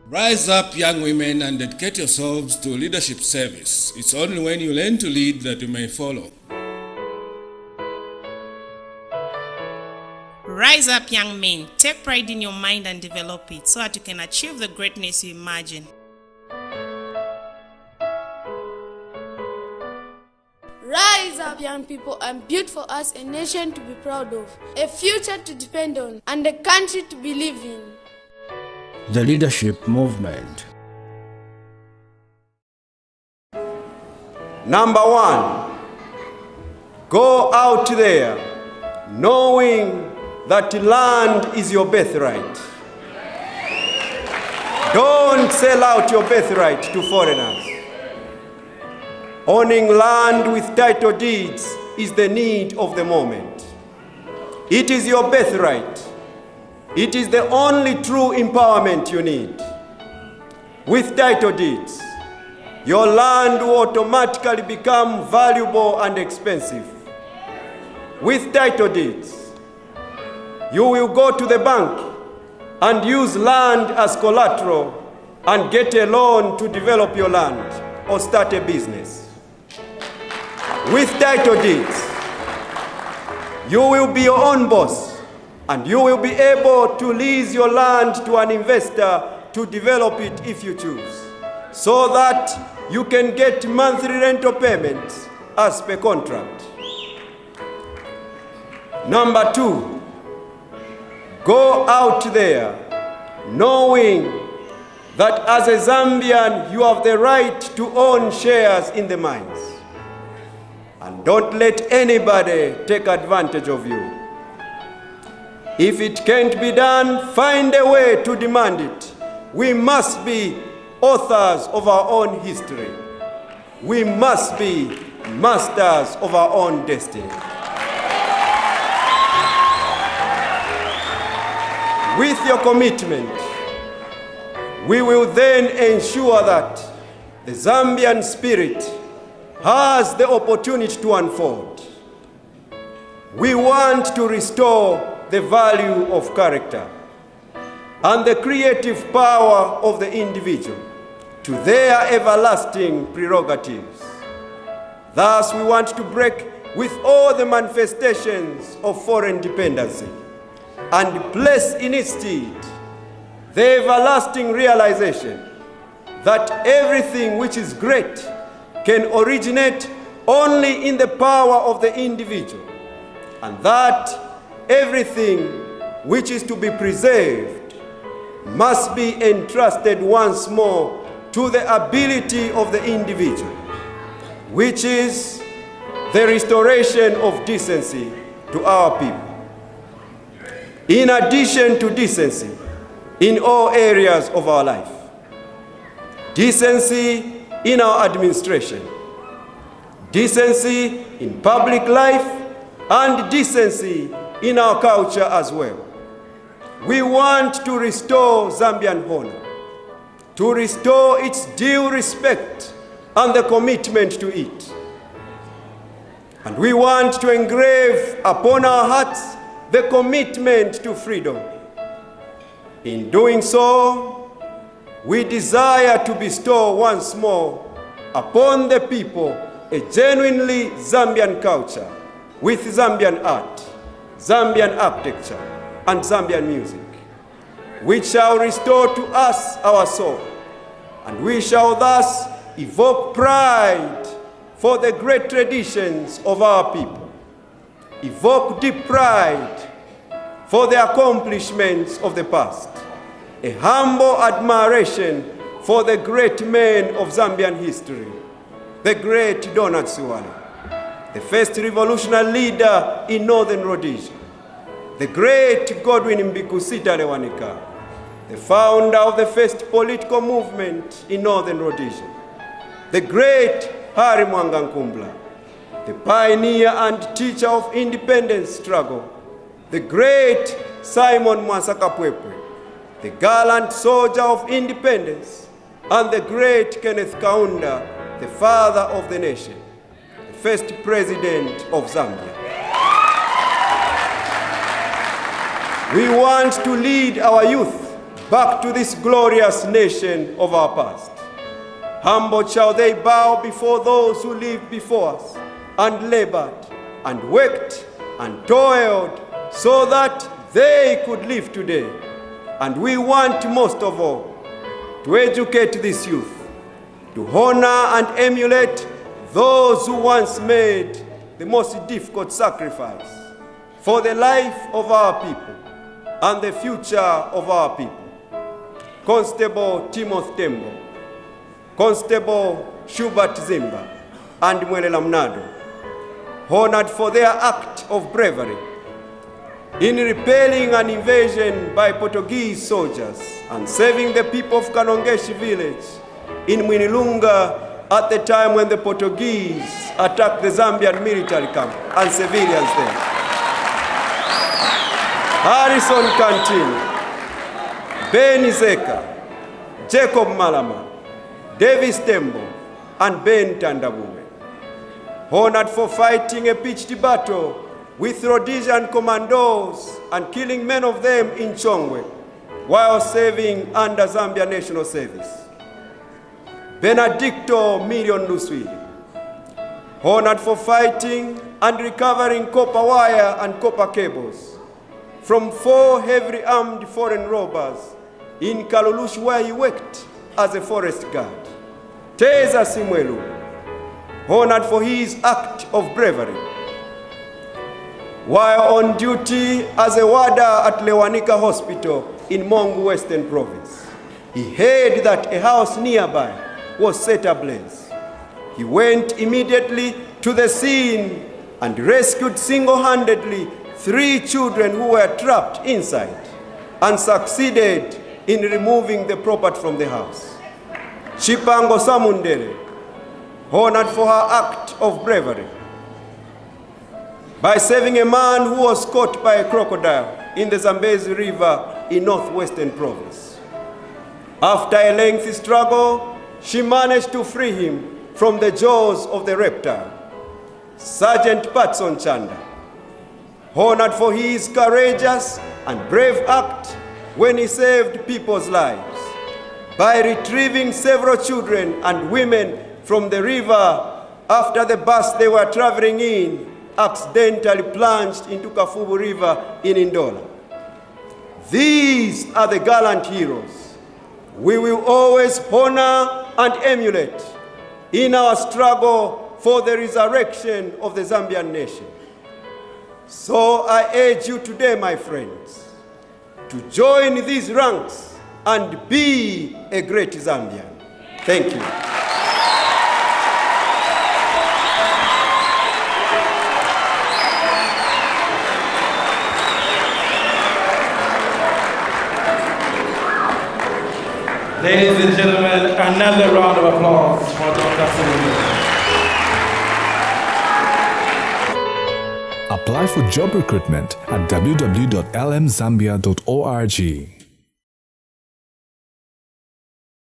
Rise up, young women, and dedicate yourselves to leadership service. It's only when you learn to lead that you may follow. Rise up, young men. Take pride in your mind and develop it so that you can achieve the greatness you imagine. Rise up, young people, and build for us a nation to be proud of, a future to depend on, and a country to believe in. The leadership movement. Number 1, go out there knowing that land is your birthright. Don't sell out your birthright to foreigners. Owning land with title deeds is the need of the moment. It is your birthright. It is the only true empowerment you need. With title deeds, your land will automatically become valuable and expensive. With title deeds, you will go to the bank and use land as collateral and get a loan to develop your land or start a business. With title deeds, you will be your own boss, and you will be able to lease your land to an investor to develop it if you choose, so that you can get monthly rental payments as per contract. Number 2, go out there knowing that as a Zambian you have the right to own shares in the mines. And don't let anybody take advantage of you. If it can't be done, find a way to demand it. We must be authors of our own history. We must be masters of our own destiny. With your commitment, we will then ensure that the Zambian spirit has the opportunity to unfold. We want to restore the value of character and the creative power of the individual to their everlasting prerogatives. Thus, we want to break with all the manifestations of foreign dependency and place in its stead the everlasting realization that everything which is great can originate only in the power of the individual, and that everything which is to be preserved must be entrusted once more to the ability of the individual, which is the restoration of decency to our people. In addition to decency in all areas of our life, decency in our administration, decency in public life, and decency in our culture as well. We want to restore Zambian honor, to restore its due respect and the commitment to it. And we want to engrave upon our hearts the commitment to freedom. In doing so, we desire to bestow once more upon the people a genuinely Zambian culture with Zambian art, Zambian architecture, and Zambian music, which shall restore to us our soul, and we shall thus evoke pride for the great traditions of our people, evoke deep pride for the accomplishments of the past, a humble admiration for the great men of Zambian history, the great Donald Suwala, the first revolutionary leader in Northern Rhodesia, the great Godwin Mbikusita Lewanika, the founder of the first political movement in Northern Rhodesia, the great Hari Mwanga Nkumbula, the pioneer and teacher of independence struggle, the great Simon Mwasakapwepwe, the gallant soldier of independence, and the great Kenneth Kaunda, the father of the nation, the first president of Zambia. We want to lead our youth back to this glorious nation of our past. Humbled shall they bow before those who lived before us, and labored, and worked, and toiled, so that they could live today. And we want most of all to educate this youth, to honor and emulate those who once made the most difficult sacrifice for the life of our people and the future of our people. Constable Timothy Tembo, Constable Schubert Zimba, and Mwelela Mnado, honored for their act of bravery in repelling an invasion by Portuguese soldiers and saving the people of Kanongeshi village in Mwinilunga at the time when the Portuguese attacked the Zambian military camp and civilians there. Harrison Cantini, Ben Izeka, Jacob Malama, Davis Tembo, and Ben Tandabuwe, honored for fighting a pitched battle with Rhodesian commandos and killing many of them in Chongwe while serving under Zambia National Service. Benedicto Million Luswili, honored for fighting and recovering copper wire and copper cables from 4 heavily armed foreign robbers in Kalulush, where he worked as a forest guard. Teza Simwelu, honored for his act of bravery while on duty as a warder at Lewanika Hospital in Mongu Western Province. He heard that a house nearby was set ablaze. He went immediately to the scene and rescued single-handedly 3 children who were trapped inside and succeeded in removing the property from the house. Chipango Samundele, honored for her act of bravery by saving a man who was caught by a crocodile in the Zambezi River in northwestern province. After a lengthy struggle, she managed to free him from the jaws of the reptile. Sergeant Patson Chanda, honored for his courageous and brave act when he saved people's lives by retrieving several children and women from the river after the bus they were traveling in accidentally plunged into Kafubu River in Indola. These are the gallant heroes we will always honor and emulate in our struggle for the resurrection of the Zambian nation. So I urge you today, my friends, to join these ranks and be a great Zambian. Thank you. Ladies and gentlemen, another round of applause for Dr. Silumbe. Apply for job recruitment at www.lmzambia.org.